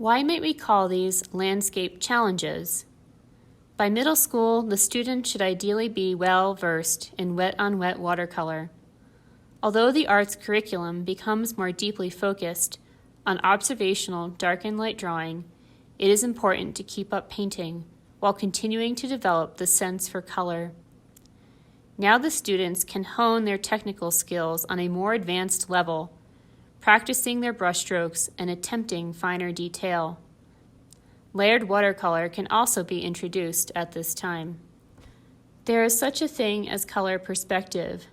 Why might we call these landscape challenges? By middle school, the student should ideally be well versed in wet-on-wet watercolor. Although the arts curriculum becomes more deeply focused on observational dark and light drawing, it is important to keep up painting while continuing to develop the sense for color. Now the students can hone their technical skills on a more advanced level, practicing their brushstrokes and attempting finer detail. Layered watercolor can also be introduced at this time. There is such a thing as color perspective.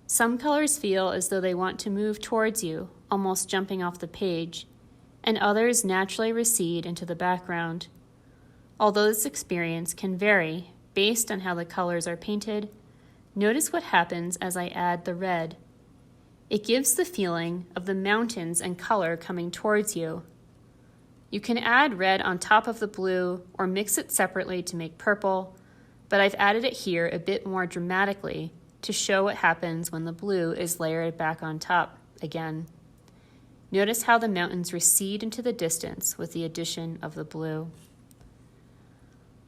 Some colors feel as though they want to move towards you, almost jumping off the page, and others naturally recede into the background. Although this experience can vary based on how the colors are painted, notice what happens as I add the red. It gives the feeling of the mountains and color coming towards you. You can add red on top of the blue or mix it separately to make purple, but I've added it here a bit more dramatically to show what happens when the blue is layered back on top again. Notice how the mountains recede into the distance with the addition of the blue.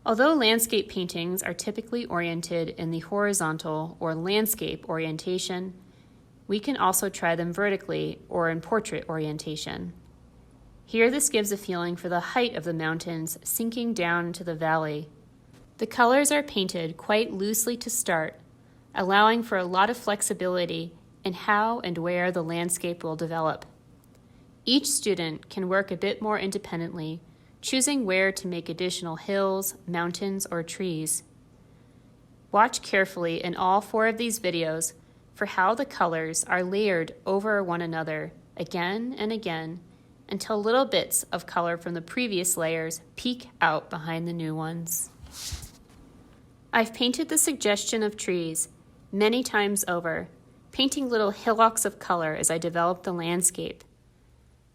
Although landscape paintings are typically oriented in the horizontal or landscape orientation, we can also try them vertically or in portrait orientation. Here this gives a feeling for the height of the mountains sinking down into the valley. The colors are painted quite loosely to start, allowing for a lot of flexibility in how and where the landscape will develop. Each student can work a bit more independently, choosing where to make additional hills, mountains, or trees. Watch carefully in all 4 of these videos for how the colors are layered over one another again and again until little bits of color from the previous layers peek out behind the new ones. I've painted the suggestion of trees many times over, painting little hillocks of color as I develop the landscape.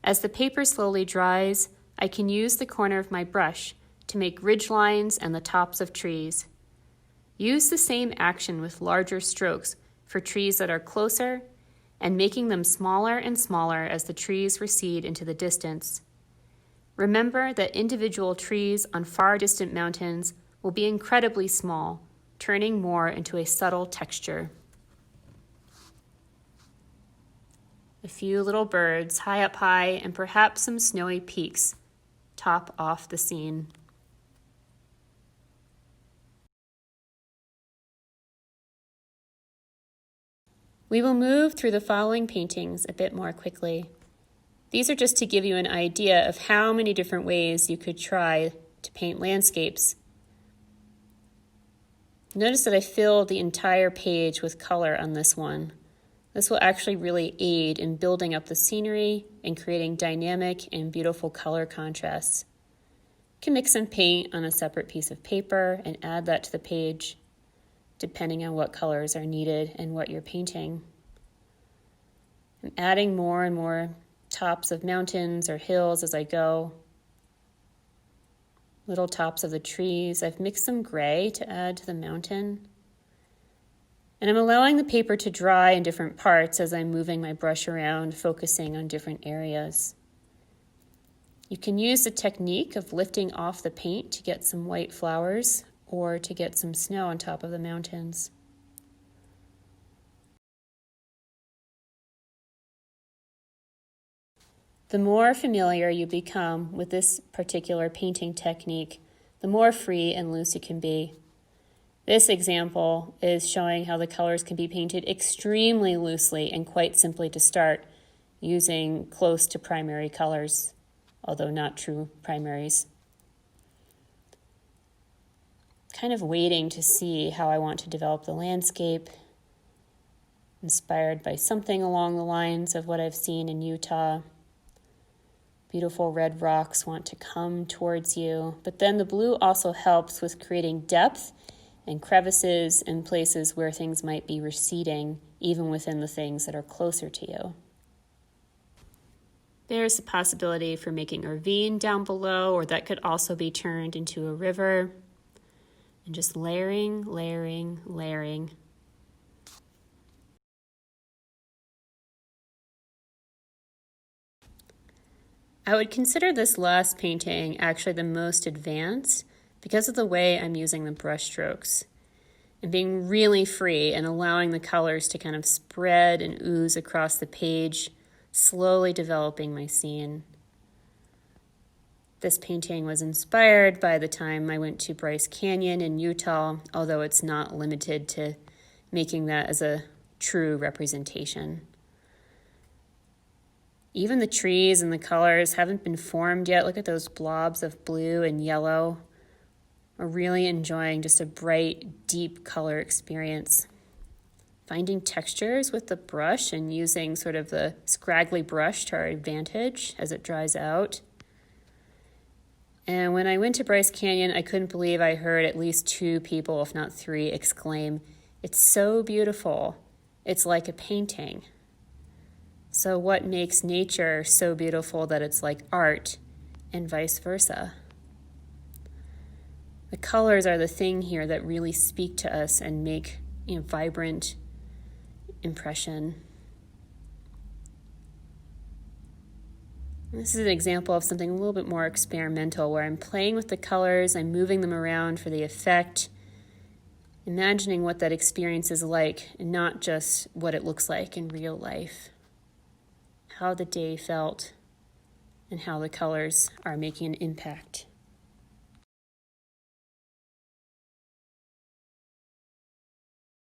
As the paper slowly dries, I can use the corner of my brush to make ridge lines and the tops of trees. Use the same action with larger strokes for trees that are closer and making them smaller and smaller as the trees recede into the distance. Remember that individual trees on far distant mountains will be incredibly small, turning more into a subtle texture. A few little birds high up high and perhaps some snowy peaks top off the scene. We will move through the following paintings a bit more quickly. These are just to give you an idea of how many different ways you could try to paint landscapes. Notice that I filled the entire page with color on this one. This will actually really aid in building up the scenery and creating dynamic and beautiful color contrasts. You can mix some paint on a separate piece of paper and add that to the page, depending on what colors are needed and what you're painting. I'm adding more and more tops of mountains or hills as I go. Little tops of the trees. I've mixed some gray to add to the mountain. And I'm allowing the paper to dry in different parts as I'm moving my brush around, focusing on different areas. You can use the technique of lifting off the paint to get some white flowers or to get some snow on top of the mountains. The more familiar you become with this particular painting technique, the more free and loose you can be. This example is showing how the colors can be painted extremely loosely and quite simply to start, using close to primary colors, although not true primaries. Kind of waiting to see how I want to develop the landscape, inspired by something along the lines of what I've seen in Utah. Beautiful red rocks want to come towards you, but then the blue also helps with creating depth and crevices and places where things might be receding, even within the things that are closer to you. There's a possibility for making a ravine down below, or that could also be turned into a river. And just layering, layering, layering. I would consider this last painting actually the most advanced because of the way I'm using the brush strokes and being really free and allowing the colors to kind of spread and ooze across the page, slowly developing my scene. This painting was inspired by the time I went to Bryce Canyon in Utah, although it's not limited to making that as a true representation. Even the trees and the colors haven't been formed yet. Look at those blobs of blue and yellow. We're really enjoying just a bright, deep color experience. Finding textures with the brush and using sort of the scraggly brush to our advantage as it dries out. And when I went to Bryce Canyon, I couldn't believe I heard at least 2 people, if not 3, exclaim, "It's so beautiful. It's like a painting." So what makes nature so beautiful that it's like art, and vice versa? The colors are the thing here that really speak to us and make a vibrant impression. This is an example of something a little bit more experimental, where I'm playing with the colors, I'm moving them around for the effect, imagining what that experience is like, and not just what it looks like in real life. How the day felt, and how the colors are making an impact.